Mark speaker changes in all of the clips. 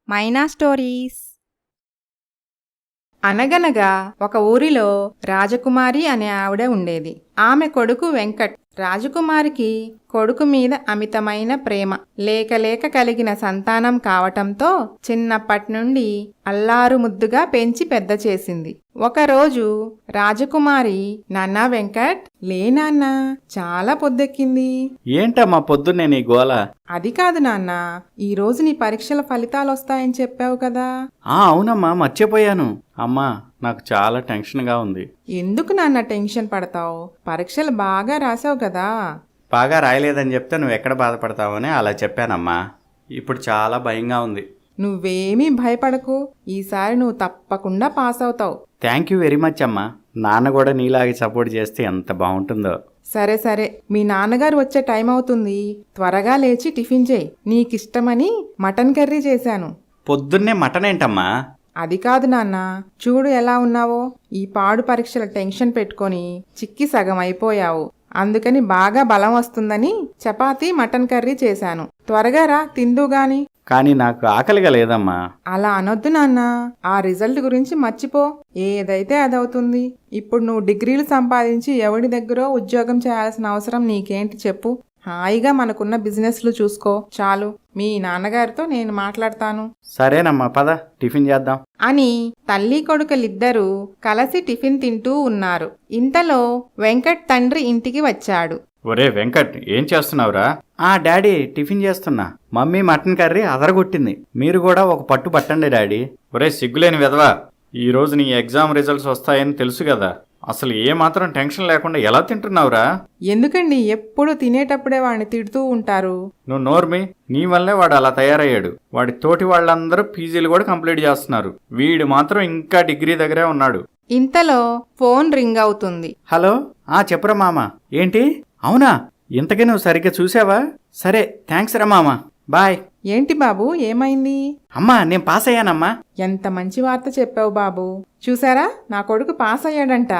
Speaker 1: మైనా stories. అనగనగా ఒక ఊరిలో రాజకుమారి అనే ఆవిడ ఉండేది. ఆమె కొడుకు వెంకట్. రాజకుమారికి కొడుకు మీద అమితమైన ప్రేమ. లేక లేక కలిగిన సంతానం కావటంతో చిన్నప్పటి నుండి అల్లారు ముద్దుగా పెంచి పెద్ద చేసింది. ఒకరోజు రాజకుమారి, నాన్నా వెంకట్, లే నాన్నా, చాలా పొద్దెక్కింది.
Speaker 2: ఏంటమ్మా పొద్దున్నే నీ గోల?
Speaker 1: అది కాదు నాన్న, ఈరోజు నీ పరీక్షల ఫలితాలు వస్తాయని చెప్పావు కదా.
Speaker 2: అవునమ్మా, మర్చిపోయాను. అమ్మా, నాకు చాలా టెన్షన్గా ఉంది.
Speaker 1: ఎందుకు నాన్న టెన్షన్ పడతావు? పరీక్షలు బాగా రాసావు కదా.
Speaker 2: బాగా రాయలేదని చెప్తే నువ్వు ఎక్కడ బాధపడతావని అలా చెప్పానమ్మా. ఇప్పుడు చాలా భయంగా ఉంది.
Speaker 1: నువ్వేమీ భయపడకు, ఈసారి నువ్వు తప్పకుండా పాస్ అవుతావు.
Speaker 2: థ్యాంక్ యూ వెరీ మచ్ అమ్మా. నాన్న కూడా నీలాగే సపోర్ట్ చేస్తే ఎంత బాగుంటుందో.
Speaker 1: సరే సరే, మీ నాన్నగారు వచ్చే టైం అవుతుంది, త్వరగా లేచి టిఫిన్ చేయి. నీకిష్టమని మటన్ కర్రీ చేశాను.
Speaker 2: పొద్దున్నే మటన్ ఏంటమ్మా?
Speaker 1: అది కాదు నాన్న, చూడు ఎలా ఉన్నావో. ఈ పాడు పరీక్షల టెన్షన్ పెట్టుకొని చిక్కి సగం అయిపోయావు. అందుకని బాగా బలం వస్తుందని చపాతీ మటన్ కర్రీ చేశాను. త్వరగా రా, తిందుగాని.
Speaker 2: కానీ నాకు ఆకలిగా లేదమ్మా.
Speaker 1: అలా అనొద్దు నాన్న, ఆ రిజల్ట్ గురించి మర్చిపో. ఏదైతే అదవుతుంది. ఇప్పుడు నువ్వు డిగ్రీలు సంపాదించి ఎవడి దగ్గరో ఉద్యోగం చేయాల్సిన అవసరం నీకేంటి చెప్పు. హాయిగా మనకున్న బిజినెస్లు చూసుకో చాలు. మీ నాన్నగారితో నేను మాట్లాడతాను.
Speaker 2: సరేనమ్మా, పద టిఫిన్ చేద్దాం
Speaker 1: అని తల్లి కొడుకులిద్దరూ కలిసి టిఫిన్ తింటూ ఉన్నారు. ఇంతలో వెంకట్ తండ్రి ఇంటికి వచ్చాడు.
Speaker 2: ఒరే వెంకట్, ఏం చేస్తున్నావురా? డాడీ, టిఫిన్ చేస్తున్నా. మమ్మీ మటన్ కర్రీ అదరగొట్టింది. మీరు కూడా ఒక పట్టు పట్టండి డాడీ. ఒరే సిగ్గులేని వెధవా, ఈరోజు నీ ఎగ్జామ్ రిజల్ట్స్ వస్తాయని తెలుసు కదా, అసలు ఏమాత్రం టెన్షన్ లేకుండా ఎలా తింటున్నావురా?
Speaker 1: ఎందుకండి ఎప్పుడు తినేటప్పుడే వాడిని తిడుతూ ఉంటారు?
Speaker 2: నువ్వు నోర్మి, నీ వల్లే వాడు అలా తయారయ్యాడు. వాడి తోటి వాళ్ళందరూ పీజీలు కూడా కంప్లీట్ చేస్తున్నారు. వీడు మాత్రం ఇంకా డిగ్రీ దగ్గరే ఉన్నాడు.
Speaker 1: ఇంతలో ఫోన్ రింగ్ అవుతుంది.
Speaker 2: హలో, చెప్పురా మామ. ఏంటి? అవునా? ఇంతకీ నువ్వు సరిగ్గా చూసావా? సరే, థ్యాంక్స్ రా మామ, బాయ్.
Speaker 1: ఏంటి బాబు, ఏమైంది?
Speaker 2: అమ్మా, నేను పాస్ అయ్యానమ్మా.
Speaker 1: ఎంత మంచి వార్త చెప్పావు బాబు. చూసారా, నా కొడుకు పాస్ అయ్యాడంట.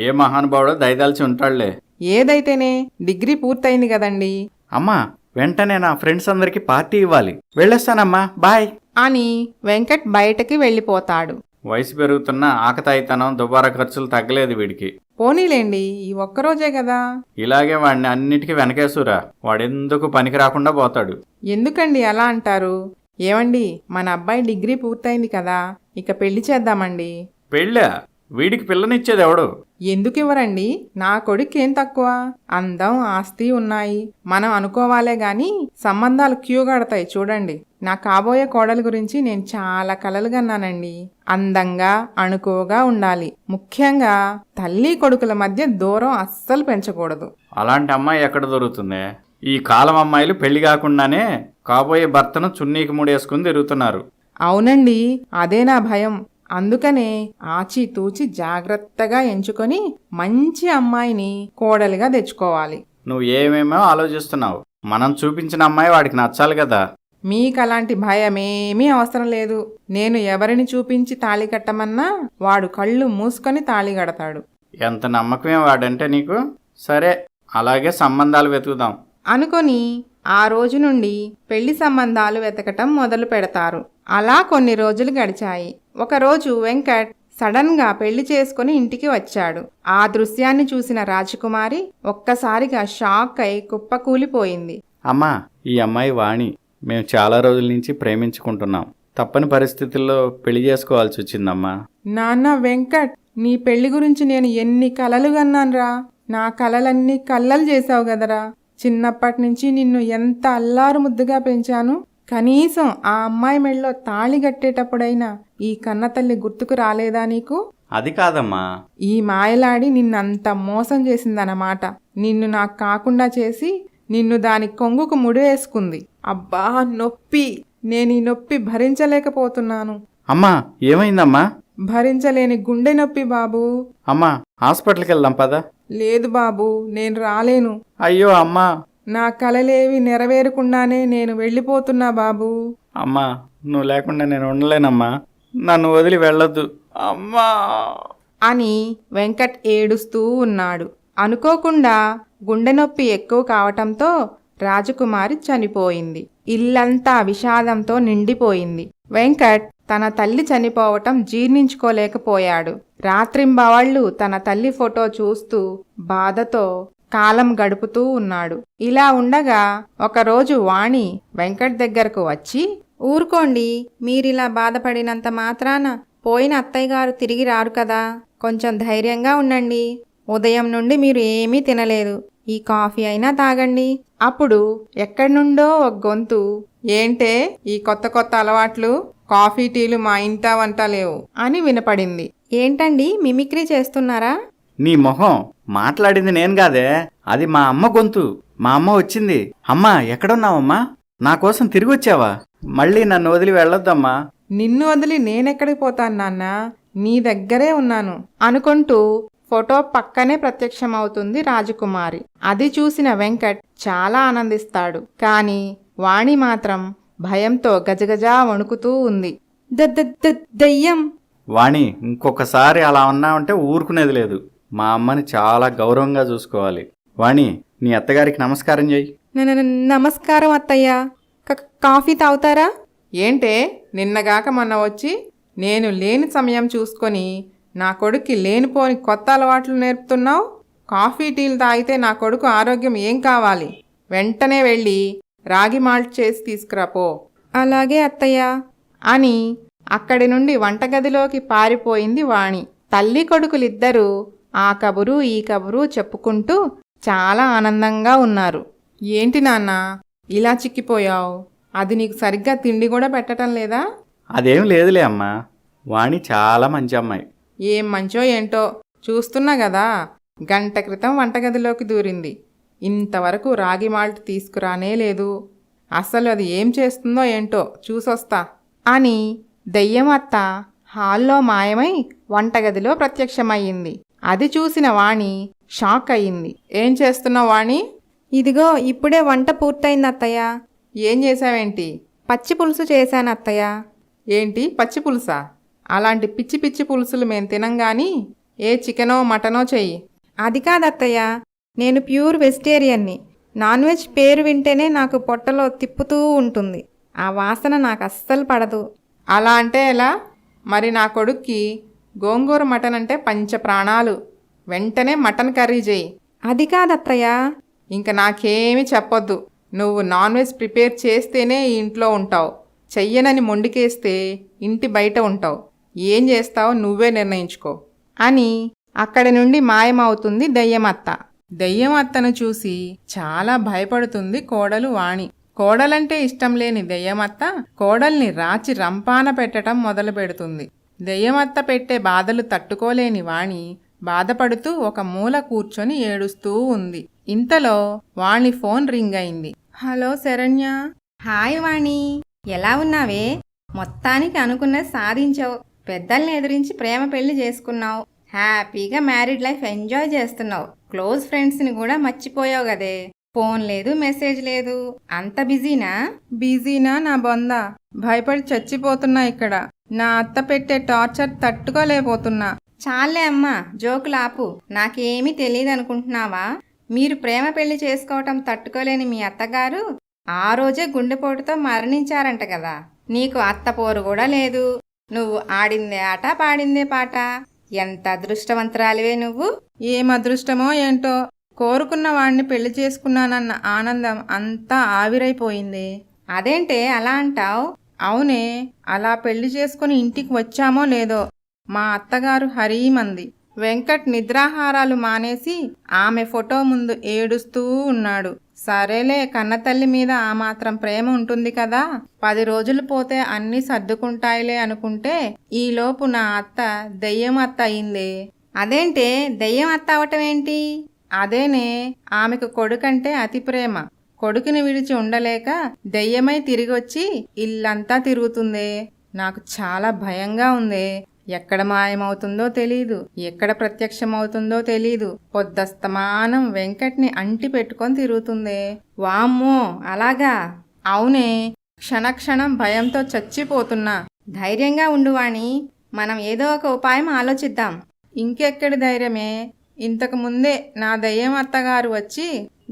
Speaker 2: ఏ మహానుభావుడో దయదాల్చి ఉంటాడులే.
Speaker 1: ఏదైతేనే డిగ్రీ పూర్తయింది కదండి.
Speaker 2: అమ్మా, వెంటనే నా ఫ్రెండ్స్ అందరికి పార్టీ ఇవ్వాలి. వెళ్ళొస్తానమ్మా, బాయ్
Speaker 1: అని వెంకట్ బయటకి వెళ్ళిపోతాడు.
Speaker 2: వయసు పెరుగుతున్న ఆకతాయితనం, దుబారా ఖర్చులు తగ్గలేదు వీడికి.
Speaker 1: పోనీలేండి, ఈ ఒక్కరోజే కదా.
Speaker 2: ఇలాగే వాడిని అన్నిటికీ వెనకేసురా. వాడెందుకు పనికి రాకుండా పోతాడు.
Speaker 1: ఎందుకండి అలా అంటారు? ఏమండి, మన అబ్బాయి డిగ్రీ పూర్తయింది కదా, ఇక పెళ్లి చేద్దామండి.
Speaker 2: పెళ్ళా? వీడికి పిల్లనిచ్చేది ఎవడు?
Speaker 1: ఎందుకు ఇవ్వరండి? నా కొడుకేం తక్కువ? అందం, ఆస్తి ఉన్నాయి. మనం అనుకోవాలే గాని సంబంధాలు క్యూ కడతాయి చూడండి. నా కాబోయే కోడలి గురించి నేను చాలా కలలుగన్నానండి. అందంగా, అణుకువగా ఉండాలి. ముఖ్యంగా తల్లి కొడుకుల మధ్య దూరం అస్సలు పెంచకూడదు.
Speaker 2: అలాంటి అమ్మాయి ఎక్కడ దొరుకుతుంది? ఈ కాలం అమ్మాయిలు పెళ్లి కాకుండానే కాబోయే భర్తను చున్నీకి ముడేసుకుని తిరుగుతున్నారు.
Speaker 1: అవునండి, అదే నా భయం. అందుకనే ఆచితూచి జాగ్రత్తగా ఎంచుకొని మంచి అమ్మాయిని కోడలిగా తెచ్చుకోవాలి.
Speaker 2: నువ్వు ఏమేమో ఆలోచిస్తున్నావు. మనం చూపించిన అమ్మాయి వాడికి నచ్చాలి కదా.
Speaker 1: మీకలాంటి భయమేమీ అవసరం లేదు. నేను ఎవరిని చూపించి తాళి కట్టమన్నా వాడు కళ్ళు మూసుకొని తాళి కడతాడు.
Speaker 2: ఎంత నమ్మకమే వాడంటే నీకు. సరే, అలాగే సంబంధాలు వెతుకుదాం
Speaker 1: అనుకొని ఆ రోజు నుండి పెళ్లి సంబంధాలు వెతకటం మొదలు పెడతారు. అలా కొన్ని రోజులు గడిచాయి. ఒకరోజు వెంకట్ సడన్ గా పెళ్లి చేసుకుని ఇంటికి వచ్చాడు. ఆ దృశ్యాన్ని చూసిన రాజకుమారి ఒక్కసారిగా షాక్ అయి కుప్పకూలిపోయింది.
Speaker 2: అమ్మా, ఈ అమ్మాయి వాణి. మేము చాలా రోజుల నుంచి ప్రేమించుకుంటున్నాం. తప్పని పరిస్థితుల్లో పెళ్లి చేసుకోవాల్సి వచ్చిందమ్మా.
Speaker 1: నాన్న వెంకట్, నీ పెళ్లి గురించి నేను ఎన్ని కలలు కన్నాన్రా. నా కలలన్నీ కల్లలు చేశావు గదరా. చిన్నప్పటి నుంచి నిన్ను ఎంత అల్లారు ముద్దుగా పెంచాను. కనీసం ఆ అమ్మాయి మెళ్ళలో తాళి కట్టేటప్పుడైనా ఈ కన్నతల్లి గుర్తుకు రాలేదా నీకు?
Speaker 2: అది కాదమ్మా,
Speaker 1: ఈ మాయలాడి నిన్నంత మోసం చేసిందన్నమాట. నిన్ను నాకు కాకుండా చేసి నిన్ను దాని కొంగుకు ముడివేసుకుంది. అబ్బా నొప్పి, నేను ఈ నొప్పి భరించలేకపోతున్నాను.
Speaker 2: అమ్మా, ఏమైందమ్మా?
Speaker 1: భరించలేని గుండె నొప్పి బాబూ.
Speaker 2: అమ్మా, హాస్పిటల్కి వెళ్దాం పదా.
Speaker 1: లేదు బాబూ, నేను రాలేను.
Speaker 2: అయ్యో అమ్మా,
Speaker 1: నా కలలేవి నెరవేరకుండానే నేను వెళ్ళిపోతున్నా బాబూ.
Speaker 2: అమ్మా, నువ్వు లేకుండా నేను ఉండలేనమ్మా. నన్ను వదిలి వెళ్ళొద్దు అమ్మా
Speaker 1: అని వెంకట్ ఏడుస్తూ ఉన్నాడు. అనుకోకుండా గుండె నొప్పి ఎక్కువ కావటంతో రాజకుమారి చనిపోయింది. ఇల్లంతా విషాదంతో నిండిపోయింది. వెంకట్ తన తల్లి చనిపోవటం జీర్ణించుకోలేకపోయాడు. రాత్రింబవళ్ళు తన తల్లి ఫోటో చూస్తూ బాధతో కాలం గడుపుతూ ఉన్నాడు. ఇలా ఉండగా ఒకరోజు వాణి వెంకట్ దగ్గరకు వచ్చి, ఊరుకోండి, మీరిలా బాధపడినంత మాత్రాన పోయిన అత్తయ్య గారు తిరిగి రారు కదా, కొంచెం ధైర్యంగా ఉండండి. ఉదయం నుండి మీరు ఏమీ తినలేదు, ఈ కాఫీ అయినా తాగండి. అప్పుడు ఎక్కడి నుండో ఒక గొంతు, ఏంటే ఈ కొత్త కొత్త అలవాట్లు, కాఫీ టీలు మా ఇంటా వంట లేవు అని వినపడింది. ఏంటండి మిమిక్రీ చేస్తున్నారా?
Speaker 2: నీ మొహం, మాట్లాడింది నేను కాదే, అది మా అమ్మ గొంతు. మా అమ్మ వచ్చింది. అమ్మా ఎక్కడున్నావమ్మా? నా కోసం తిరిగి వచ్చావా? మళ్ళీ నన్ను వదిలి వెళ్ళొద్దమ్మా.
Speaker 1: నిన్ను వదిలి నేనెక్కడికి పోతాను నాన్న, నీ దగ్గరే ఉన్నాను అనుకుంటూ ఫోటో పక్కనే ప్రత్యక్షమవుతుంది రాజకుమారి. అది చూసిన వెంకట్ చాలా ఆనందిస్తాడు. కాని వాణి మాత్రం భయంతో గజగజా వణుకుతూ ఉంది. దయ్యం!
Speaker 2: వాణి, ఇంకొకసారి అలా ఉన్నావంటే ఊరుకునేది లేదు. మా అమ్మని చాలా గౌరవంగా చూసుకోవాలి. వాణి, నీ అత్తగారికి నమస్కారం చెయ్యి.
Speaker 1: నమస్కారం అత్తయ్య. కాఫీ తాగుతారా? ఏంటే, నిన్నగాక మొన్న వచ్చి నేను లేని సమయం చూసుకొని నా కొడుక్కి లేనిపోని కొత్త అలవాట్లు నేర్పుతున్నావు. కాఫీ టీలు తాగితే నా కొడుకు ఆరోగ్యం ఏం కావాలి? వెంటనే వెళ్ళి రాగి మాల్ట్ చేసి తీసుకురాపో. అలాగే అత్తయ్య అని అక్కడి నుండి వంటగదిలోకి పారిపోయింది వాణి. తల్లి కొడుకులిద్దరూ ఆ కబురు ఈ కబురు చెప్పుకుంటూ చాలా ఆనందంగా ఉన్నారు. ఏంటి నాన్న ఇలా చిక్కిపోయావు? అది నీకు సరిగ్గా తిండి కూడా పెట్టడం లేదా?
Speaker 2: అదేం లేదులే అమ్మా, వాణి చాలా మంచి అమ్మాయి.
Speaker 1: ఏం మంచో ఏంటో చూస్తున్నా కదా, గంట క్రితం వంటగదిలోకి దూరింది. ఇంతవరకు రాగి మాల్ట్ తీసుకురానే లేదు. అసలు అది ఏం చేస్తుందో ఏంటో చూసొస్తా అని దెయ్యం అత్త హాల్లో మాయమై వంటగదిలో ప్రత్యక్షమయ్యింది. అది చూసిన వాణి షాక్ అయ్యింది. ఏం చేస్తున్నావు వాణి? ఇదిగో ఇప్పుడే వంట పూర్తయింది అత్తయ్య. ఏం చేశావేంటి? పచ్చి పులుసు చేశాను అత్తయ్య. ఏంటి పచ్చి పులుసా? అలాంటి పిచ్చి పిచ్చి పులుసులు మేం తినం గాని ఏ చికెనో మటనో చెయ్యి. అది కాదత్తయ్య, నేను ప్యూర్ వెజిటేరియన్ని. నాన్ వెజ్ పేరు వింటేనే నాకు పొట్టలో తిప్పుతూ ఉంటుంది. ఆ వాసన నాకు అస్సలు పడదు. అలా అంటే ఎలా? మరి నా కొడుక్కి గోంగూర మటన్ అంటే పంచ ప్రాణాలు. వెంటనే మటన్ కర్రీ చెయ్యి. అది కాదత్తయ్య. ఇంక నాకేమీ చెప్పొద్దు. నువ్వు నాన్ వెజ్ ప్రిపేర్ చేస్తేనే ఈ ఇంట్లో ఉంటావు. చెయ్యనని మొండికేస్తే ఇంటి బయట ఉంటావు. ఏం చేస్తావో నువ్వే నిర్ణయించుకో అని అక్కడి నుండి మాయమవుతుంది దెయ్యమత్త. దెయ్యమత్తను చూసి చాలా భయపడుతుంది కోడలు వాణి. కోడలంటే ఇష్టం లేని దెయ్యమత్త కోడల్ని రాచి రంపాన పెట్టడం మొదలు పెడుతుంది. దెయ్యమత్త పెట్టే బాధలు తట్టుకోలేని వాణి బాధపడుతూ ఒక మూల కూర్చొని ఏడుస్తూ ఉంది. ఇంతలో వాణి ఫోన్ రింగ్ అయింది. హలో శరణ్య.
Speaker 3: హాయ్ వాణి, ఎలా ఉన్నావే? మొత్తానికి అనుకున్నది సాధించావు. పెద్దల్ని ఎదిరించి ప్రేమ పెళ్లి చేసుకున్నావు. హ్యాపీగా మ్యారీడ్ లైఫ్ ఎంజాయ్ చేస్తున్నావు. క్లోజ్ ఫ్రెండ్స్ని కూడా మర్చిపోయావు కదే. ఫోన్ లేదు, మెసేజ్ లేదు. అంత బిజీనా?
Speaker 1: బిజీనా నా బొంద. భయపడి చచ్చిపోతున్నా ఇక్కడ. నా అత్త పెట్టే టార్చర్ తట్టుకోలేకపోతున్నా.
Speaker 3: చాలే అమ్మా, జోకులాపు. నాకేమీ తెలియదు అనుకుంటున్నావా? మీరు ప్రేమ పెళ్లి చేసుకోవటం తట్టుకోలేని మీ అత్తగారు ఆ రోజే గుండెపోటుతో మరణించారంట కదా. నీకు అత్తపోరు కూడా లేదు. నువ్వు ఆడిందే ఆట, పాడిందే పాట. ఎంత అదృష్టవంతురాలివే నువ్వు.
Speaker 1: ఏం అదృష్టమో ఏంటో, కోరుకున్న వాణ్ణి పెళ్లి చేసుకున్నానన్న ఆనందం అంతా ఆవిరైపోయింది.
Speaker 3: అదేంటే అలా అంటావు?
Speaker 1: అవునే, అలా పెళ్లి చేసుకుని ఇంటికి వచ్చామో లేదో మా అత్తగారు హరీమంది. వెంకట్ నిద్రాహారాలు మానేసి ఆమె ఫోటో ముందు ఏడుస్తూ ఉన్నాడు. సరేలే, కన్నతల్లి మీద ఆ మాత్రం ప్రేమ ఉంటుంది కదా, 10 రోజులు పోతే అన్నీ సర్దుకుంటాయిలే అనుకుంటే ఈలోపు నా అత్త దెయ్యం అత్త అయిందే.
Speaker 3: అదేంటే దెయ్యం అత్త అవటం ఏంటి?
Speaker 1: అదేనే, ఆమెకు కొడుకంటే అతి ప్రేమ. కొడుకుని విడిచి ఉండలేక దెయ్యమై తిరిగొచ్చి ఇల్లంతా తిరుగుతుందే. నాకు చాలా భయంగా ఉందే. ఎక్కడ మాయమవుతుందో తెలీదు, ఎక్కడ ప్రత్యక్షమవుతుందో తెలీదు. పొద్దస్తమానం వెంకట్ని అంటి పెట్టుకొని తిరుగుతుందే.
Speaker 3: వామ్మో, అలాగా?
Speaker 1: అవునే, క్షణక్షణం భయంతో చచ్చిపోతున్నా.
Speaker 3: ధైర్యంగా ఉండు వాణి, మనం ఏదో ఒక ఉపాయం ఆలోచిద్దాం.
Speaker 1: ఇంకెక్కడి ధైర్యమే, ఇంతకు ముందే నా దయ్యం అత్తగారు వచ్చి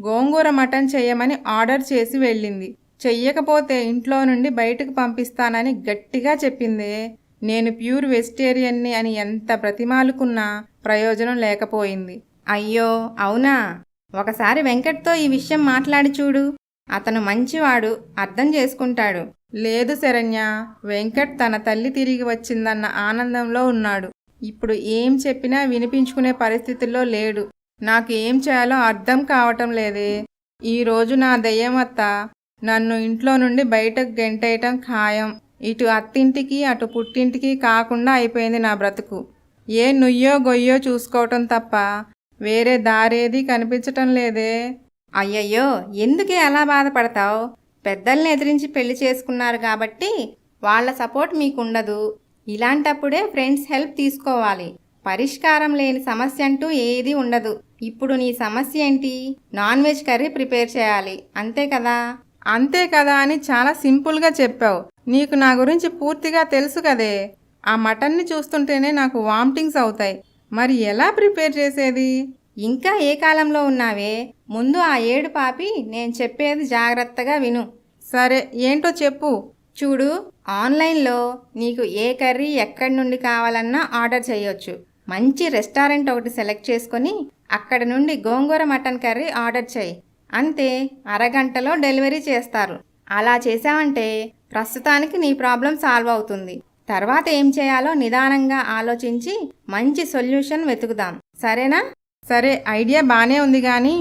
Speaker 1: గోంగూర మటన్ చెయ్యమని ఆర్డర్ చేసి వెళ్ళింది. చెయ్యకపోతే ఇంట్లో నుండి బయటకు పంపిస్తానని గట్టిగా చెప్పిందే. నేను ప్యూర్ వెజిటేరియన్ని అని ఎంత బ్రతిమాలుకున్నా ప్రయోజనం లేకపోయింది.
Speaker 3: అయ్యో అవునా? ఒకసారి వెంకట్తో ఈ విషయం మాట్లాడి చూడు. అతను మంచివాడు, అర్థం చేసుకుంటాడు.
Speaker 1: లేదు శరణ్య, వెంకట్ తన తల్లి తిరిగి వచ్చిందన్న ఆనందంలో ఉన్నాడు. ఇప్పుడు ఏం చెప్పినా వినిపించుకునే పరిస్థితుల్లో లేడు. నాకు ఏం చేయాలో అర్థం కావటం లేదే. ఈరోజు నా దయ్యమత్త నన్ను ఇంట్లో నుండి బయటకు గెంటేయటం ఖాయం. ఇటు అత్తింటికి అటు పుట్టింటికి కాకుండా అయిపోయింది నా బ్రతుకు. ఏ నుయ్యో గొయ్యో చూసుకోవటం తప్ప వేరే దారేది కనిపించటం లేదే.
Speaker 3: అయ్యయ్యో, ఎందుకే అలా బాధపడతావు? పెద్దల్ని ఎదిరించి పెళ్లి చేసుకున్నారు కాబట్టి వాళ్ళ సపోర్ట్ మీకుండదు. ఇలాంటప్పుడే ఫ్రెండ్స్ హెల్ప్ తీసుకోవాలి. పరిష్కారం లేని సమస్య అంటూ ఏదీ ఉండదు. ఇప్పుడు నీ సమస్య ఏంటి? నాన్ వెజ్ కర్రీ ప్రిపేర్ చేయాలి, అంతే కదా?
Speaker 1: అంతే కదా అని చాలా సింపుల్గా చెప్పావు. నీకు నా గురించి పూర్తిగా తెలుసు కదే. ఆ మటన్ని చూస్తుంటేనే నాకు వామిటింగ్స్ అవుతాయి. మరి ఎలా ప్రిపేర్ చేసేది?
Speaker 3: ఇంకా ఏ కాలంలో ఉన్నావే? ముందు ఆ ఏడు పాపి నేను చెప్పేది జాగ్రత్తగా విను.
Speaker 1: సరే, ఏంటో చెప్పు.
Speaker 3: చూడు, ఆన్లైన్లో నీకు ఏ కర్రీ ఎక్కడి నుండి కావాలన్నా ఆర్డర్ చేయొచ్చు. మంచి రెస్టారెంట్ ఒకటి సెలెక్ట్ చేసుకొని అక్కడ నుండి గోంగూర మటన్ కర్రీ ఆర్డర్ చేయి. అంతే, అరగంటలో డెలివరీ చేస్తారు. అలా చేసావంటే ప్రస్తుతానికి నీ ప్రాబ్లం సాల్వ్ అవుతుంది. తర్వాత ఏం చేయాలో నిదానంగా ఆలోచించి మంచి సొల్యూషన్ వెతుకుదాం, సరేనా?
Speaker 1: సరే, ఐడియా బానే ఉంది కానీ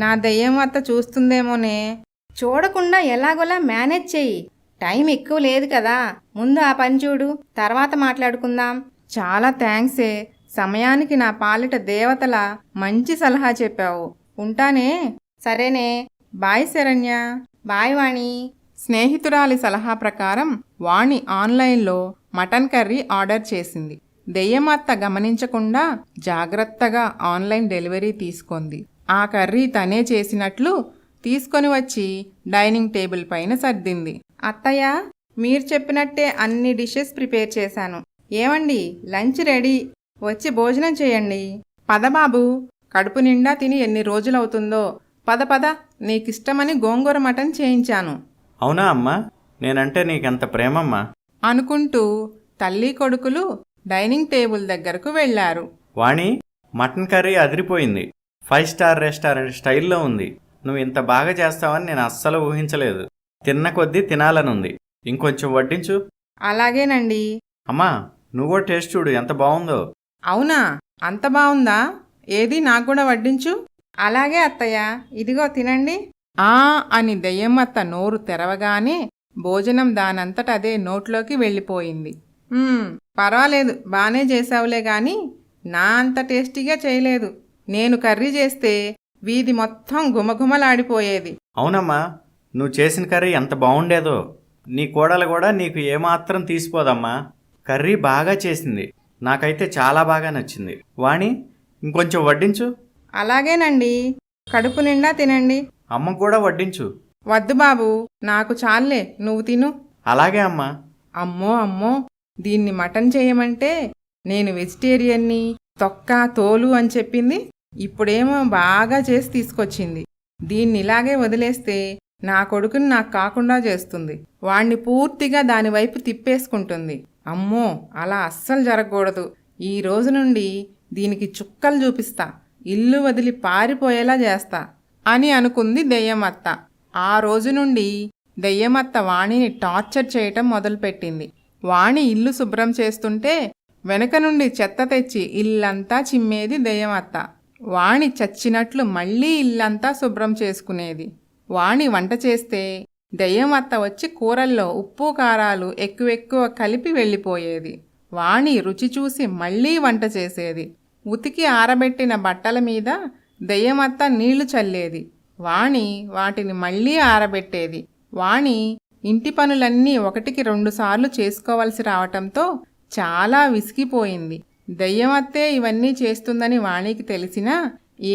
Speaker 1: నా దయ్యం అత్త చూస్తుందేమోనే.
Speaker 3: చూడకుండా ఎలాగోలా మేనేజ్ చెయ్యి. టైం ఎక్కువ లేదు కదా. ముందు ఆ పని చూడు, తర్వాత మాట్లాడుకుందాం.
Speaker 1: చాలా థ్యాంక్సే. సమయానికి నా పాలిట దేవతల మంచి సలహా చెప్పావు. ఉంటానే.
Speaker 3: సరేనే.
Speaker 1: బాయ్ శరణ్య.
Speaker 3: బాయ్ వాణి.
Speaker 1: స్నేహితురాలి సలహా ప్రకారం వాణి ఆన్లైన్లో మటన్ కర్రీ ఆర్డర్ చేసింది. దెయ్యమత్త గమనించకుండా జాగ్రత్తగా ఆన్లైన్ డెలివరీ తీసుకుంది. ఆ కర్రీ తనే చేసినట్లు తీసుకొని వచ్చి డైనింగ్ టేబుల్ పైన సర్దింది.
Speaker 3: అత్తయ్య,
Speaker 1: మీరు చెప్పినట్టే అన్ని డిషెస్ ప్రిపేర్ చేశాను. ఏమండి, లంచ్ రెడీ, వచ్చి భోజనం చేయండి. పద బాబు, కడుపు నిండా తిని ఎన్ని రోజులవుతుందో. పద పద, నీకిష్టమని గోంగూర మటన్ చేయించాను.
Speaker 2: అవునా అమ్మా? నేనంటే నీకెంత ప్రేమమ్మా
Speaker 1: అనుకుంటూ తల్లి కొడుకులు డైనింగ్ టేబుల్ దగ్గరకు వెళ్లారు.
Speaker 2: వాణి, మటన్ కర్రీ అదిరిపోయింది. 5 స్టార్ రెస్టారెంట్ స్టైల్లో ఉంది. నువ్వు ఇంత బాగా చేస్తావని నేను అస్సలు ఊహించలేదు. తిన్న కొద్దీ తినాలనుంది. ఇంకొంచెం వడ్డించు.
Speaker 1: అలాగేనండి.
Speaker 2: అమ్మా, నువ్వు కూడా టేస్ట్ చూడు ఎంత బాగుందో.
Speaker 1: అవునా? అంత బావుందా? ఏది నాకు కూడా వడ్డించు.
Speaker 3: అలాగే అత్తయ్య, ఇదిగో తినండి.
Speaker 1: ఆ అని దెయ్యమత్త నోరు తెరవగానే భోజనం దానంతట అదే నోట్లోకి వెళ్ళిపోయింది. పర్వాలేదు, బానే చేసావులే గాని నా అంత టేస్టీగా చేయలేదు. నేను కర్రీ చేస్తే వీధి మొత్తం గుమగుమలాడిపోయేది.
Speaker 2: అవునమ్మా, నువ్వు చేసిన కర్రీ ఎంత బాగుండేదో. నీ కోడలు కూడా నీకు ఏమాత్రం తీసిపోదమ్మా. కర్రీ బాగా చేసింది. నాకైతే చాలా బాగా నచ్చింది. వాణి, ఇంకొంచెం వడ్డించు.
Speaker 1: అలాగేనండి. కడుపు నిండా తినండి.
Speaker 2: అమ్మకు కూడా వడ్డించు.
Speaker 1: వద్దు బాబు, నాకు చాలే, నువ్వు తిను.
Speaker 2: అలాగే అమ్మా.
Speaker 1: అమ్మో అమ్మో, దీన్ని మటన్ చేయమంటే నేను వెజిటేరియన్ని, తొక్క తోలు అని చెప్పింది. ఇప్పుడేమో బాగా చేసి తీసుకొచ్చింది. దీన్ని ఇలాగే వదిలేస్తే నా కొడుకుని నాకు కాకుండా చేస్తుంది. వాణ్ణి పూర్తిగా దానివైపు తిప్పేసుకుంటుంది. అమ్మో, అలా అస్సలు జరగకూడదు. ఈ రోజు నుండి దీనికి చుక్కలు చూపిస్తా, ఇల్లు వదిలి పారిపోయేలా చేస్తా అని అనుకుంది దెయ్యమత్త. ఆ రోజు నుండి దెయ్యమత్త వాణిని టార్చర్ చేయటం మొదలుపెట్టింది. వాణి ఇల్లు శుభ్రం చేస్తుంటే వెనక నుండి చెత్త తెచ్చి ఇల్లంతా చిమ్మేది దెయ్యమత్త. వాణి చచ్చినట్లు మళ్ళీ ఇల్లంతా శుభ్రం చేసుకునేది. వాణి వంట చేస్తే దెయ్యమత్త వచ్చి కూరల్లో ఉప్పు కారాలు ఎక్కువెక్కువ కలిపి వెళ్ళిపోయేది. వాణి రుచి చూసి మళ్ళీ వంట చేసేది. ఉతికి ఆరబెట్టిన బట్టల మీద దెయ్యమత్త నీళ్లు చల్లేది. వాణి వాటిని మళ్ళీ ఆరబెట్టేది. వాణి ఇంటి పనులన్నీ 1కి 2 సార్లు చేసుకోవలసి రావటంతో చాలా విసిగిపోయింది. దెయ్యమత్తే ఇవన్నీ చేస్తుందని వాణికి తెలిసినా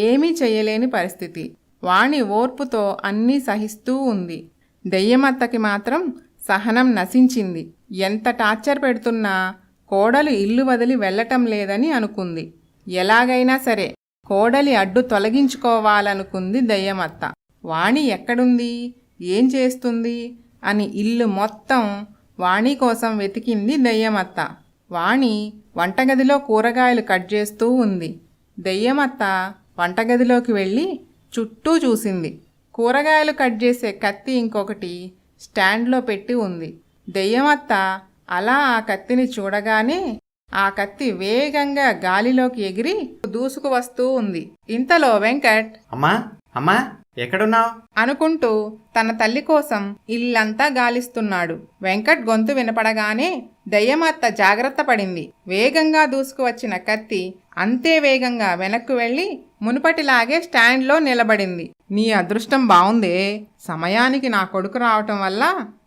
Speaker 1: ఏమీ చెయ్యలేని పరిస్థితి. వాణి ఓర్పుతో అన్నీ సహిస్తూ ఉంది. దెయ్యమత్తకి మాత్రం సహనం నశించింది. ఎంత టార్చర్ పెడుతున్నా కోడలు ఇల్లు వదిలి వెళ్ళటం లేదని అనుకుంది. ఎలాగైనా సరే కోడలి అడ్డు తొలగించుకోవాలనుకుంది దయ్యమత్త. వాణి ఎక్కడుంది, ఏం చేస్తుంది అని ఇల్లు మొత్తం వాణి కోసం వెతికింది దయ్యమత్త. వాణి వంటగదిలో కూరగాయలు కట్ చేస్తూ ఉంది. దయ్యమత్త వంటగదిలోకి వెళ్ళి చుట్టూ చూసింది. కూరగాయలు కట్ చేసే కత్తి ఇంకొకటి స్టాండ్లో పెట్టి ఉంది. దయ్యమత్త అలా ఆ కత్తిని చూడగానే ఆ కత్తి వేగంగా గాలిలోకి ఎగిరి దూసుకు వస్తూ ఉంది. ఇంతలో వెంకట్
Speaker 2: అమ్మా అమ్మా ఎక్కడున్నావు
Speaker 1: అనుకుంటూ తన తల్లి కోసం ఇల్లంతా గాలిస్తున్నాడు. వెంకట్ గొంతు వినపడగానే దయ్యమత్త జాగ్రత్త పడింది. వేగంగా దూసుకువచ్చిన కత్తి అంతే వేగంగా వెనక్కు వెళ్ళి మునుపటిలాగే స్టాండ్లో నిలబడింది. నీ అదృష్టం బావుందే, సమయానికి నా కొడుకు రావటం వల్ల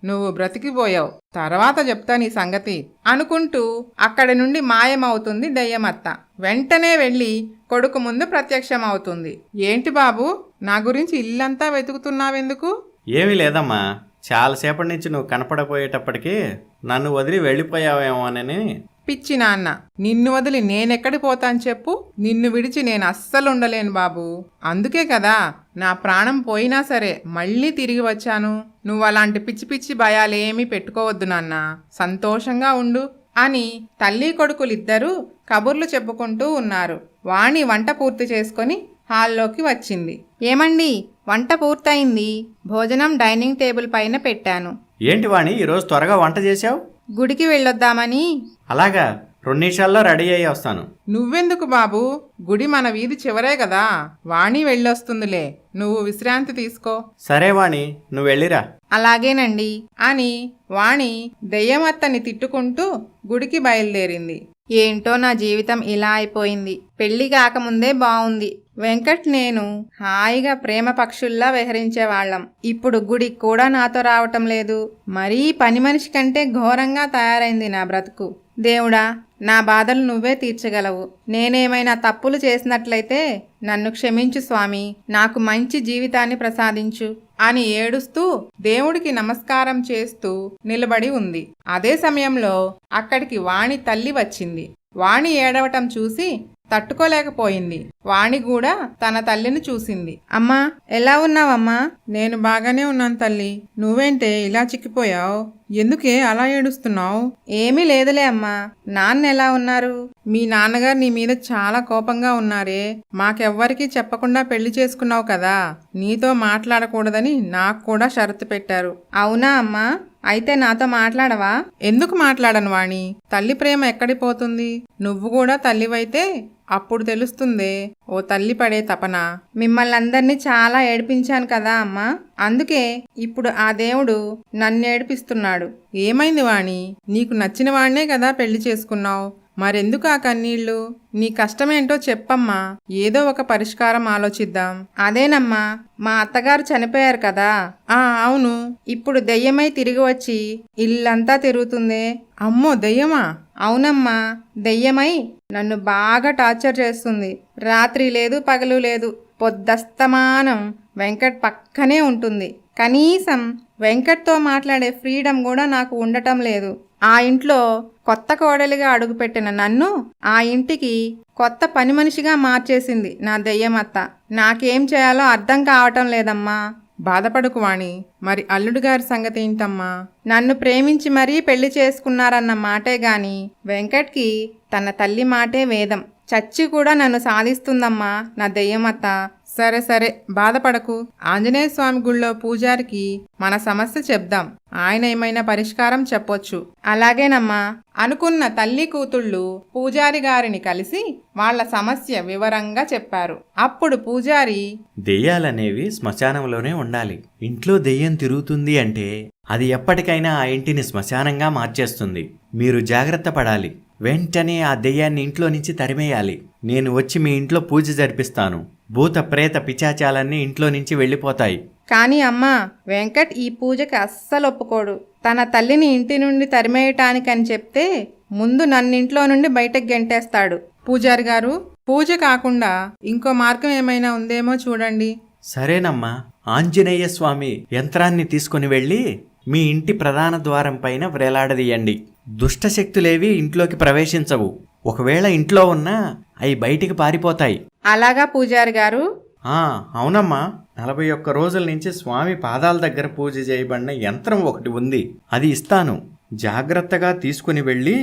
Speaker 1: నువ్వు బ్రతికిపోయావు, తర్వాత చెప్తా నీ సంగతి అనుకుంటూ అక్కడి నుండి మాయమవుతుంది దయ్యమత్త. వెంటనే వెళ్ళి కొడుకు ముందు ప్రత్యక్షమవుతుంది. ఏంటి బాబు, నా గురించి ఇల్లంతా వెతుకుతున్నావెందుకు?
Speaker 2: ఏమీ లేదమ్మా, చాలాసేపటి నుంచి నువ్వు కనపడపోయేటప్పటికీ నన్ను వదిలి వెళ్ళిపోయావేమోనని.
Speaker 1: పిచ్చి నాన్న, నిన్ను వదిలి నేనెక్కడి పోతాను చెప్పు? నిన్ను విడిచి నేను అస్సలు ఉండలేను బాబు. అందుకే కదా నా ప్రాణం పోయినా సరే మళ్ళీ తిరిగి వచ్చాను. నువ్వు అలాంటి పిచ్చి పిచ్చి భయాలేమీ పెట్టుకోవద్దు నాన్న, సంతోషంగా ఉండు అని తల్లి కొడుకులిద్దరూ కబుర్లు చెప్పుకుంటూ ఉన్నారు. వాణి వంట పూర్తి చేసుకొని హాల్లోకి వచ్చింది. ఏమండి, వంట పూర్తయింది, భోజనం డైనింగ్ టేబుల్ పైన పెట్టాను.
Speaker 2: ఏంటి వాణి ఈరోజు త్వరగా వంట చేశావు?
Speaker 1: గుడికి వెళ్ళొద్దామని.
Speaker 2: అలాగా, 2 నిమిషాల్లో రెడీ అయ్యి వస్తాను.
Speaker 1: నువ్వెందుకు బాబు, గుడి మన వీధి చివరే కదా, వాణి వెళ్ళొస్తుందిలే, నువ్వు విశ్రాంతి తీసుకో.
Speaker 2: సరే వాణి, నువ్వు వెళ్ళిరా.
Speaker 1: అలాగేనండి అని వాణి దెయ్యమత్తని తిట్టుకుంటూ గుడికి బయలుదేరింది. ఏంటో నా జీవితం ఇలా అయిపోయింది. పెళ్లి కాకముందే బావుంది. వెంకట్ నేను హాయిగా ప్రేమ పక్షుల్లా విహరించేవాళ్ళం. ఇప్పుడు గుడికి కూడా నాతో రావటం లేదు. మరీ పని మనిషి కంటే ఘోరంగా తయారైంది నా బ్రతుకు. దేవుడా, నా బాధలు నువ్వే తీర్చగలవు. నేనేమైనా తప్పులు చేసినట్లయితే నన్ను క్షమించు స్వామి, నాకు మంచి జీవితాన్ని ప్రసాదించు అని ఏడుస్తూ దేవుడికి నమస్కారం చేస్తూ నిలబడి ఉంది. అదే సమయంలో అక్కడికి వాణి తల్లి వచ్చింది. వాణి ఏడవటం చూసి తట్టుకోలేకపోయింది. వాణి కూడా తన తల్లిని చూసింది. అమ్మా, ఎలా ఉన్నావమ్మా? నేను బాగానే ఉన్నాను తల్లి. నువ్వేంటే ఇలా చిక్కిపోయావు? ఎందుకే అలా ఏడుస్తున్నావు? ఏమీ లేదులే అమ్మా. నాన్న ఎలా ఉన్నారు? మీ నాన్నగారు నీ మీద చాలా కోపంగా ఉన్నారే. మాకెవ్వరికీ చెప్పకుండా పెళ్లి చేసుకున్నావు కదా, నీతో మాట్లాడకూడదని నాకు కూడా షరతు పెట్టారు. అవునా అమ్మా? అయితే నాతో మాట్లాడవా? ఎందుకు మాట్లాడను వాణి, తల్లి ప్రేమ ఎక్కడి పోతుంది? నువ్వు కూడా తల్లివైతే అప్పుడు తెలుస్తుందే ఓ తల్లి పడే తపన. మిమ్మల్ని అందరినీ చాలా ఏడిపించాను కదా అమ్మా, అందుకే ఇప్పుడు ఆ దేవుడు నన్ను ఏడిపిస్తున్నాడు. ఏమైంది వాణి, నీకు నచ్చిన వాడినే కదా పెళ్లి చేసుకున్నావు, మరెందుకు ఆ కన్నీళ్లు? నీ కష్టమేంటో చెప్పమ్మా, ఏదో ఒక పరిష్కారం ఆలోచిద్దాం. అదేనమ్మా, మా అత్తగారు చనిపోయారు కదా. అవును. ఇప్పుడు దెయ్యమై తిరిగి వచ్చి ఇల్లంతా తిరుగుతుందే. అమ్మో, దెయ్యమా? అవునమ్మా, దెయ్యమై నన్ను బాగా టార్చర్ చేస్తుంది. రాత్రి లేదు పగలు లేదు, పొద్దస్తమానం వెంకట్ పక్కనే ఉంటుంది. కనీసం వెంకట్తో మాట్లాడే ఫ్రీడమ్ కూడా నాకు ఉండటం లేదు. ఆ ఇంట్లో కొత్త కోడలిగా అడుగుపెట్టిన నన్ను ఆ ఇంటికి కొత్త పని మనిషిగా మార్చేసింది నా దెయ్యమత్త. నాకేం చేయాలో అర్థం కావటం లేదమ్మా. బాధపడుకు వాణి, మరి అల్లుడు గారి సంగతి ఏంటమ్మా? నన్ను ప్రేమించి మరీ పెళ్లి చేసుకున్నారన్న మాటే గాని వెంకట్కి తన తల్లి మాటే వేదం. చచ్చి కూడా నన్ను సాధిస్తుందమ్మా నా దెయ్యమత్త. సరే సరే, బాధపడకు. ఆంజనేయ స్వామి గుళ్ళో పూజారికి మన సమస్య చెప్దాం, ఆయన ఏమైనా పరిష్కారం చెప్పొచ్చు. అలాగేనమ్మా అనుకున్న తల్లి కూతుళ్ళు పూజారి గారిని కలిసి వాళ్ల సమస్య వివరంగా చెప్పారు. అప్పుడు పూజారి,
Speaker 2: దెయ్యాలనేవి శ్మశానంలోనే ఉండాలి. ఇంట్లో దెయ్యం తిరుగుతుంది అంటే అది ఎప్పటికైనా ఆ ఇంటిని శ్మశానంగా మార్చేస్తుంది. మీరు జాగ్రత్త పడాలి. వెంటనే ఆ దెయ్యాన్ని ఇంట్లో నుంచి తరిమేయాలి. నేను వచ్చి మీ ఇంట్లో పూజ జరిపిస్తాను. భూత ప్రేత పిశాచాలన్నీ ఇంట్లో నుంచి వెళ్ళిపోతాయి.
Speaker 3: కానీ అమ్మా, వెంకట్ ఈ పూజకి అస్సలు ఒప్పుకోడు. తన తల్లిని ఇంటి నుండి తరిమేయటానికని చెప్తే ముందు నన్నింట్లో నుండి బయటకు గెంటేస్తాడు.
Speaker 1: పూజారి గారు, పూజ కాకుండా ఇంకో మార్గం ఏమైనా ఉందేమో చూడండి.
Speaker 2: సరేనమ్మా, ఆంజనేయ స్వామి యంత్రాన్ని తీసుకుని వెళ్ళి మీ ఇంటి ప్రధాన ద్వారం పైన వ్రేలాడదీయండి. దుష్టశక్తులేవి ఇంట్లోకి ప్రవేశించవు. ఒకవేళ ఇంట్లో ఉన్నా అవి బయటికి పారిపోతాయి.
Speaker 3: అలాగా పూజారి గారు?
Speaker 2: అవునమ్మా, 41 రోజుల నుంచి స్వామి పాదాల దగ్గర పూజ చేయబడిన యంత్రం ఒకటి ఉంది. అది ఇస్తాను. జాగ్రత్తగా తీసుకుని వెళ్ళి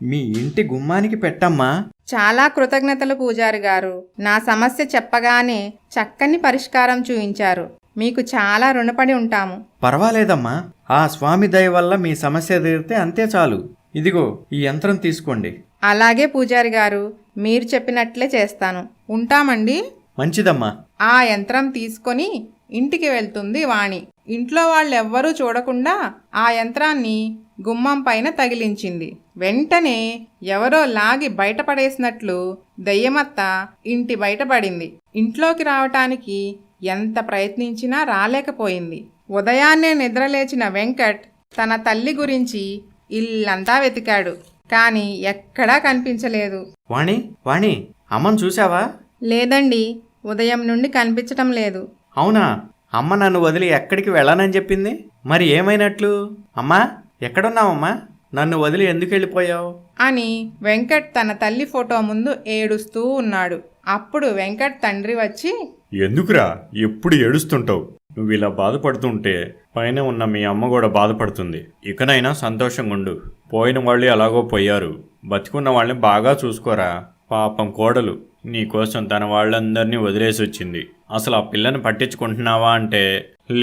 Speaker 2: మీ ఇంటి గుమ్మానికి పెట్టమ్మా.
Speaker 3: చాలా కృతజ్ఞతలు పూజారి గారు. నా సమస్య చెప్పగానే చక్కని పరిష్కారం చూయించారు. మీకు చాలా రుణపడి ఉంటాము.
Speaker 2: పర్వాలేదమ్మా, ఆ స్వామి దయ వల్ల మీ సమస్య తీరితే అంతే చాలు. ఇదిగో ఈ యంత్రం తీసుకోండి.
Speaker 3: అలాగే పూజారి గారు, మీరు చెప్పినట్లే చేస్తాను. ఉంటామండి.
Speaker 2: మంచిదమ్మా.
Speaker 1: ఆ యంత్రం తీసుకొని ఇంటికి వెళ్తుంది వాణి. ఇంట్లో వాళ్ళెవ్వరూ చూడకుండా ఆ యంత్రాన్ని గుమ్మం పైన తగిలించింది. వెంటనే ఎవరో లాగి బయటపడేసినట్లు దెయ్యమత్త ఇంటి బయటపడింది. ఇంట్లోకి రావటానికి ఎంత ప్రయత్నించినా రాలేకపోయింది. ఉదయాన్నే నిద్రలేచిన వెంకట్ తన తల్లి గురించి ఇల్లంతా వెతికాడు. కాని ఎక్కడా కనిపించలేదు.
Speaker 2: వాణి, వాణి, అమ్మను చూసావా?
Speaker 3: లేదండి, ఉదయం నుండి కనిపించటం లేదు.
Speaker 2: అవునా? అమ్మ నన్ను వదిలి ఎక్కడికి వెళ్ళనని చెప్పింది. మరి ఏమైనట్లు? అమ్మా, ఎక్కడున్నావమ్మా? నన్ను వదిలి ఎందుకు వెళ్ళిపోయావు?
Speaker 1: అని వెంకట్ తన తల్లి ఫోటో ముందు ఏడుస్తూ ఉన్నాడు. అప్పుడు వెంకట్ తండ్రి వచ్చి,
Speaker 4: ఎందుకురా ఎప్పుడు ఏడుస్తుంటావు? నువ్వు ఇలా బాధపడుతుంటే పైన ఉన్న మీ అమ్మ కూడా బాధపడుతుంది. ఇకనైనా సంతోషంగా ఉండు. పోయిన వాళ్ళు ఎలాగో పోయారు. బతికున్న వాళ్ళని బాగా చూసుకోరా. పాపం కోడలు నీకోసం తన వాళ్ళందరినీ వదిలేసి వచ్చింది. అసలు ఆ పిల్లని పట్టించుకుంటున్నావా అంటే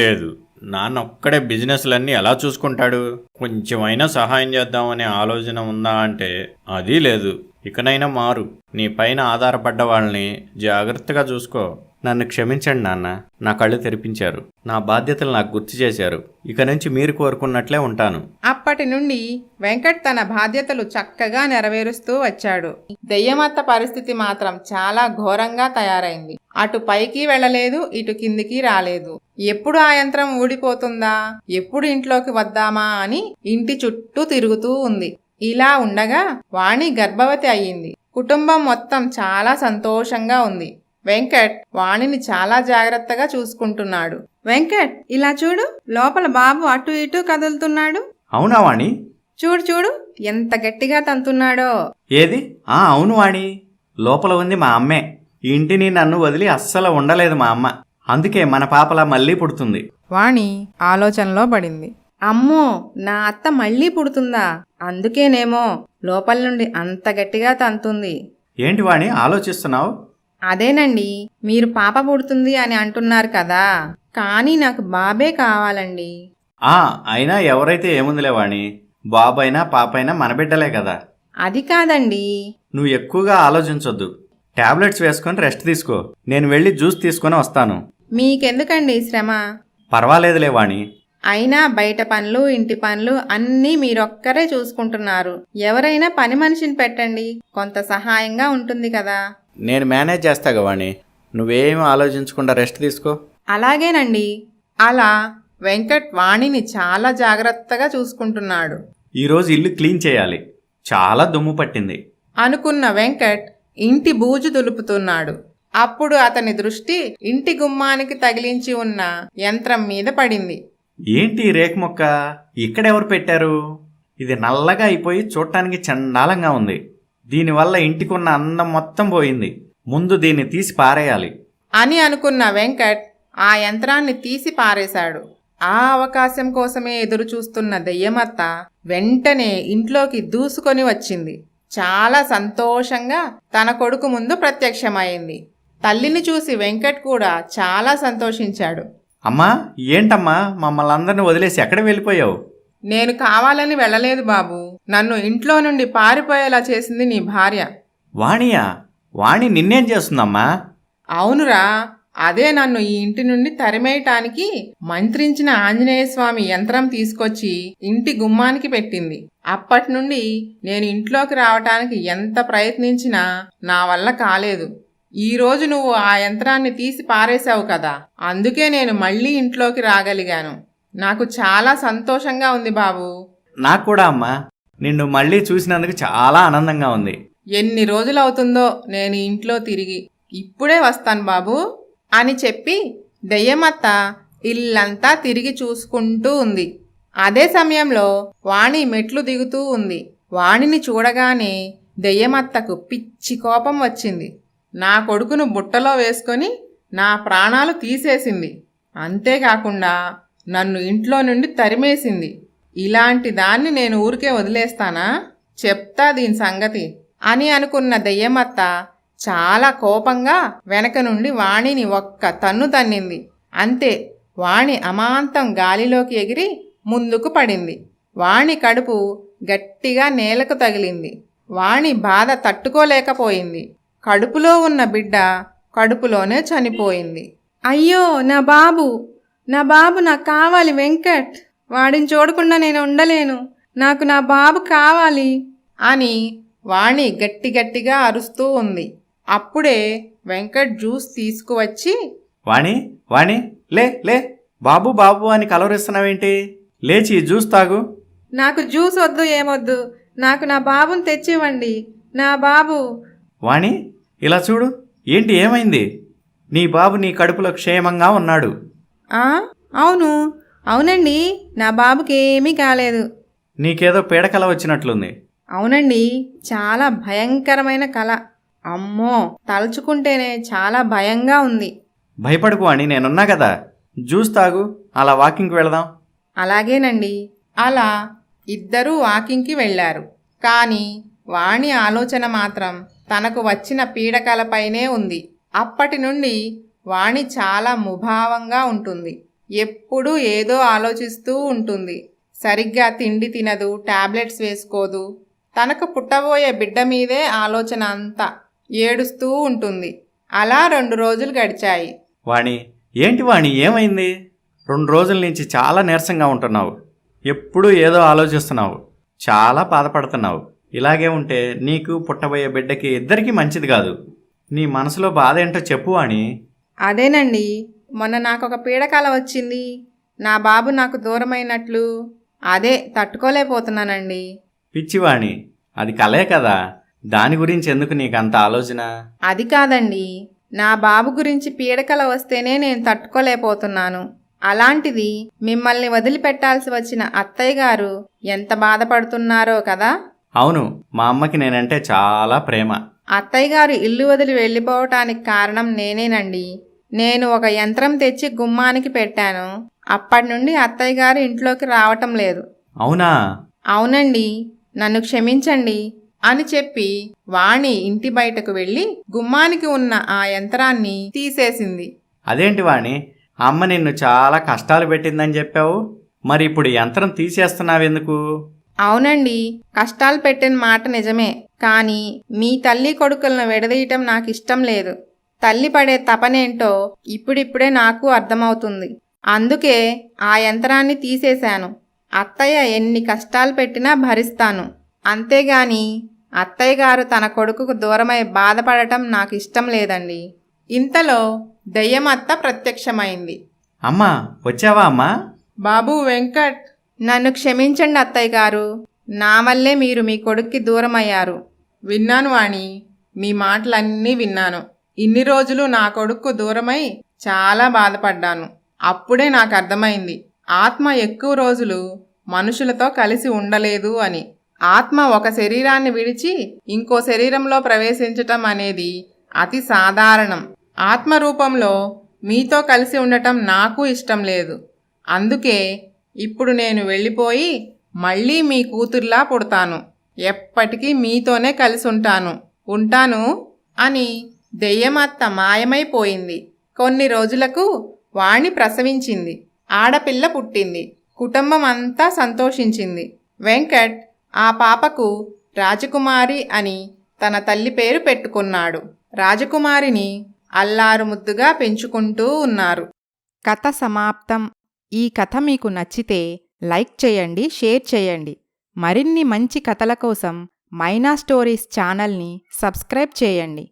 Speaker 4: లేదు. నాన్న ఒక్కడే బిజినెస్లన్నీ ఎలా చూసుకుంటాడు? కొంచెమైనా సహాయం చేద్దామనే ఆలోచన ఉందా అంటే అది లేదు. ఇకనైనా మారు. నీ పైన ఆధారపడ్డ వాళ్ళని జాగ్రత్తగా చూసుకో. నన్ను క్షమించండి నాన్న. నా కళ్ళు తెరిపించారు. నా బాధ్యతలు నాకు గుర్తు చేశారు. ఇక నుంచి మీరు కోరుకున్నట్లే ఉంటాను.
Speaker 1: అప్పటి నుండి వెంకట్ తన బాధ్యతలు చక్కగా నెరవేరుస్తూ వచ్చాడు. దెయ్యమత్త పరిస్థితి మాత్రం చాలా ఘోరంగా తయారైంది. అటు పైకి వెళ్ళలేదు, ఇటు కిందికి రాలేదు. ఎప్పుడు ఆ యంత్రం ఊడిపోతుందా, ఎప్పుడు ఇంట్లోకి వద్దామా అని ఇంటి చుట్టూ తిరుగుతూ ఉంది. ఇలా ఉండగా వాణి గర్భవతి అయ్యింది. కుటుంబం మొత్తం చాలా సంతోషంగా ఉంది. వెంకట్ వాణిని చాలా జాగ్రత్తగా చూసుకుంటున్నాడు. వెంకట్, ఇలా చూడు, లోపల బాబు అటు ఇటు కదులుతున్నాడు.
Speaker 2: అవునా వాణి?
Speaker 1: చూడు చూడు, ఎంత గట్టిగా తంతున్నాడో.
Speaker 2: ఏది? అవును వాణి, లోపల ఉంది మా అమ్మే. ఈ ఇంటిని నన్ను వదిలి అస్సలు ఉండలేదు మా అమ్మ. అందుకే మన పాపలా మళ్ళీ పుడుతుంది.
Speaker 1: వాణి ఆలోచనలో పడింది. అమ్మో, నా అత్త మళ్ళీ పుడుతుందా? అందుకేనేమో లోపల నుండి అంత గట్టిగా తంతుంది.
Speaker 2: ఏంటి వాణి ఆలోచిస్తున్నావు?
Speaker 1: అదేనండి, మీరు పాప పుడుతుంది అని అంటున్నారు కదా, కానీ నాకు బాబే కావాలండి.
Speaker 2: అయినా ఎవరైతే ఏముందిలే వాణి, బాబైనా పాపైనా మన బిడ్డలే కదా.
Speaker 1: అది కాదండి.
Speaker 2: నువ్వు ఎక్కువగా ఆలోచించొద్దు. టాబ్లెట్స్ వేసుకొని రెస్ట్ తీసుకో. నేను వెళ్ళి జ్యూస్ తీసుకొని వస్తాను.
Speaker 1: మీకెందుకండి శ్రమ?
Speaker 2: పర్వాలేదులే వాణి.
Speaker 1: అయినా బయట పనులు, ఇంటి పనులు అన్నీ మీరొక్కరే చూసుకుంటున్నారు. ఎవరైనా పని మనిషిని పెట్టండి, కొంత సహాయంగా ఉంటుంది కదా.
Speaker 2: నేను మేనేజ్ చేస్తాగా వాణి. నువ్వేం ఆలోచించకుండా రెస్ట్ తీసుకో.
Speaker 1: అలాగేనండి. అలా వెంకట్ వాణిని చాలా జాగ్రత్తగా చూసుకుంటున్నాడు.
Speaker 2: ఈరోజు ఇల్లు క్లీన్ చేయాలి. చాలా దుమ్ము పట్టింది
Speaker 1: అనుకున్న వెంకట్ ఇంటి బూజు దులుపుతున్నాడు. అప్పుడు అతని దృష్టి ఇంటి గుమ్మానికి తగిలించి ఉన్న యంత్రం మీద పడింది.
Speaker 2: ఏంటి రేకు మొక్క ఇక్కడెవరు పెట్టారు? ఇది నల్లగా అయిపోయి చూడటానికి చండాలంగా ఉంది. దీనివల్ల ఇంటికున్న అందం మొత్తం పోయింది. ముందు దీన్ని తీసి పారేయాలి
Speaker 1: అని అనుకున్న వెంకట్ ఆ యంత్రాన్ని తీసి పారేశాడు. ఆ అవకాశం కోసమే ఎదురు చూస్తున్న దెయ్యమత్త వెంటనే ఇంట్లోకి దూసుకొని వచ్చింది. చాలా సంతోషంగా తన కొడుకు ముందు ప్రత్యక్షమైంది. తల్లిని చూసి వెంకట్ కూడా చాలా సంతోషించాడు.
Speaker 2: అమ్మా, ఏంటమ్మా మమ్మల్ని అందరిని వదిలేసి ఎక్కడ వెళ్ళిపోయావు?
Speaker 1: నేను కావాలని వెళ్ళలేదు బాబు. నన్ను ఇంట్లో నుండి పారిపోయేలా చేసింది నీ భార్య.
Speaker 2: వాణియా? వాణి నిన్నేం చేస్తుందమ్మా?
Speaker 1: అవునురా, అదే నన్ను ఈ ఇంటి నుండి తరిమేయటానికి మంత్రించిన ఆంజనేయ స్వామి యంత్రం తీసుకొచ్చి ఇంటి గుమ్మానికి పెట్టింది. అప్పటి నుండి నేను ఇంట్లోకి రావటానికి ఎంత ప్రయత్నించినా నా వల్ల కాలేదు. ఈ రోజు నువ్వు ఆ యంత్రాన్ని తీసి పారేశావు కదా, అందుకే నేను మళ్ళీ ఇంట్లోకి రాగలిగాను. నాకు చాలా సంతోషంగా ఉంది బాబు.
Speaker 2: నాకు కూడా అమ్మా. నిన్ను మళ్ళీ చూసినందుకు చాలా ఆనందంగా ఉంది.
Speaker 1: ఎన్ని రోజులవుతుందో నేను ఇంట్లో తిరిగి. ఇప్పుడే వస్తాను బాబు అని చెప్పి దెయ్యమత్త ఇల్లంతా తిరిగి చూసుకుంటూ ఉంది. అదే సమయంలో వాణి మెట్లు దిగుతూ ఉంది. వాణిని చూడగానే దెయ్యమత్తకు పిచ్చి కోపం వచ్చింది. నా కొడుకును బుట్టలో వేసుకొని నా ప్రాణాలు తీసేసింది. అంతేకాకుండా నన్ను ఇంట్లో నుండి తరిమేసింది. ఇలాంటి దాన్ని నేను ఊరికే వదిలేస్తానా? చెప్తా దీని సంగతి అని అనుకున్న దెయ్యమత్త చాలా కోపంగా వెనక నుండి వాణిని ఒక్క తన్ను తన్నింది. అంతే, వాణి అమాంతం గాలిలోకి ఎగిరి ముందుకు పడింది. వాణి కడుపు గట్టిగా నేలకు తగిలింది. వాణి బాధ తట్టుకోలేకపోయింది. కడుపులో ఉన్న బిడ్డ కడుపులోనే చనిపోయింది.
Speaker 3: అయ్యో, నా బాబు నాకు కావాలి వెంకట్. వాడిని చూడకుండా నేను ఉండలేను. నాకు నా బాబు కావాలి
Speaker 1: అని వాణి గట్టిగా అరుస్తూ ఉంది. అప్పుడే వెంకట్ జ్యూస్ తీసుకువచ్చి,
Speaker 2: వాణి వాణి లే లే, బాబు బాబు అని కలవరిస్తున్నావేంటి? లేచి జ్యూస్ తాగు.
Speaker 3: నాకు జ్యూస్ వద్దు, ఏమొద్దు. నాకు నా బాబుని తెచ్చివ్వండి. నా బాబు.
Speaker 2: వాణి ఇలా చూడు, ఏంటి ఏమైంది? నీ బాబు నీ కడుపులో క్షేమంగా ఉన్నాడు.
Speaker 3: అవునండి, నా బాబుకి ఏమీ కాలేదు.
Speaker 2: నీకేదో పీడకల వచ్చినట్లుంది.
Speaker 3: అవునండి, చాలా భయంకరమైన కల. అమ్మో, తలుచుకుంటేనే చాలా భయంగా ఉంది.
Speaker 2: భయపడకు వాణి, నేనున్నా కదా. జ్యూస్ తాగు, అలా వాకింగ్కి వెళదాం.
Speaker 3: అలాగేనండి.
Speaker 1: అలా ఇద్దరూ వాకింగ్కి వెళ్ళారు. కానీ వాణి ఆలోచన మాత్రం తనకు వచ్చిన పీడకలపైనే ఉంది. అప్పటి నుండి వాణి చాలా ముభావంగా ఉంటుంది. ఎప్పుడూ ఏదో ఆలోచిస్తూ ఉంటుంది. సరిగ్గా తిండి తినదు, టాబ్లెట్స్ వేసుకోదు. తనకు పుట్టబోయే బిడ్డ మీదే ఆలోచన అంతా. ఏడుస్తూ ఉంటుంది. అలా 2 రోజులు గడిచాయి.
Speaker 2: వాణి, ఏంటి వాణి, ఏమైంది? 2 రోజుల నుంచి చాలా నీరసంగా ఉంటున్నావు. ఎప్పుడూ ఏదో ఆలోచిస్తున్నావు. చాలా బాధపడుతున్నావు. ఇలాగే ఉంటే నీకు పుట్టబోయే బిడ్డకి ఇద్దరికీ మంచిది కాదు. నీ మనసులో బాధ ఏంటో చెప్పు వాణి.
Speaker 3: అదేనండి, మొన్న నాకొక పీడకల వచ్చింది. నా బాబు నాకు దూరమైనట్లు. అదే తట్టుకోలేకపోతున్నానండి.
Speaker 2: పిచ్చివాణి, అది కలే కదా. దాని గురించి ఎందుకు నీకంత ఆలోచన?
Speaker 3: అది కాదండి, నా బాబు గురించి పీడకల వస్తేనే నేను తట్టుకోలేకపోతున్నాను. అలాంటిది మిమ్మల్ని వదిలిపెట్టాల్సి వచ్చిన అత్తయ్య గారు ఎంత బాధపడుతున్నారో కదా.
Speaker 2: అవును, మా అమ్మకి నేనంటే చాలా ప్రేమ.
Speaker 3: అత్తయ్య గారు ఇల్లు వదిలి వెళ్ళిపోవటానికి కారణం నేనేనండి. నేను ఒక యంత్రం తెచ్చి గుమ్మానికి పెట్టాను. అప్పటి నుండి అత్తయ్య గారు ఇంట్లోకి రావటం లేదు.
Speaker 2: అవునా?
Speaker 3: అవునండి, నన్ను క్షమించండి
Speaker 1: అని చెప్పి వాణి ఇంటి బయటకు వెళ్ళి గుమ్మానికి ఉన్న ఆ యంత్రాన్ని తీసేసింది.
Speaker 2: అదేంటి వాణి, అమ్మ నిన్ను చాలా కష్టాలు పెట్టిందని చెప్పావు. మరి ఇప్పుడు యంత్రం తీసేస్తున్నావెందుకు?
Speaker 3: అవునండి, కష్టాలు పెట్టిన మాట నిజమే. కానీ మీ తల్లి కొడుకులను విడదీయటం నాకు ఇష్టం లేదు. తల్లి పడే తపనేంటో ఇప్పుడిప్పుడే నాకు అర్థమవుతుంది. అందుకే ఆ యంత్రాన్ని తీసేశాను. అత్తయ్య ఎన్ని కష్టాలు పెట్టినా భరిస్తాను. అంతేగాని అత్తయ్య గారు తన కొడుకుకు దూరమై బాధపడటం నాకు ఇష్టం లేదండి.
Speaker 1: ఇంతలో దెయ్యమత్త ప్రత్యక్షమైంది.
Speaker 2: అమ్మా, వచ్చావా అమ్మా?
Speaker 1: బాబు వెంకట్,
Speaker 3: నన్ను క్షమించండి అత్తయ్య గారు. నా వల్లే మీరు మీ కొడుక్కి దూరమయ్యారు.
Speaker 1: విన్నాను వాణి, మీ మాటలన్నీ విన్నాను. ఇన్ని రోజులు నా కొడుకు దూరమై చాలా బాధపడ్డాను. అప్పుడే నాకు అర్థమైంది, ఆత్మ ఎక్కువ రోజులు మనుషులతో కలిసి ఉండలేదు అని. ఆత్మ ఒక శరీరాన్ని విడిచి ఇంకో శరీరంలో ప్రవేశించటం అనేది అతి సాధారణం. ఆత్మ రూపంలో మీతో కలిసి ఉండటం నాకు ఇష్టం లేదు. అందుకే ఇప్పుడు నేను వెళ్ళిపోయి మళ్ళీ మీ కూతుర్లా పుడతాను. ఎప్పటికీ మీతోనే కలిసి ఉంటాను అని దెయ్యమత్త మాయమైపోయింది. కొన్ని రోజులకు వాణి ప్రసవించింది. ఆడపిల్ల పుట్టింది. కుటుంబం అంతా సంతోషించింది. వెంకట్ ఆ పాపకు రాజకుమారి అని తన తల్లి పేరు పెట్టుకున్నాడు. రాజకుమారిని అల్లారు ముద్దుగా పెంచుకుంటూ ఉన్నారు.
Speaker 5: కథ సమాప్తం. ఈ కథ మీకు నచ్చితే లైక్ చేయండి, షేర్ చేయండి. మరిన్ని మంచి కథల కోసం మైనా స్టోరీస్ ఛానల్ని సబ్స్క్రైబ్ చేయండి.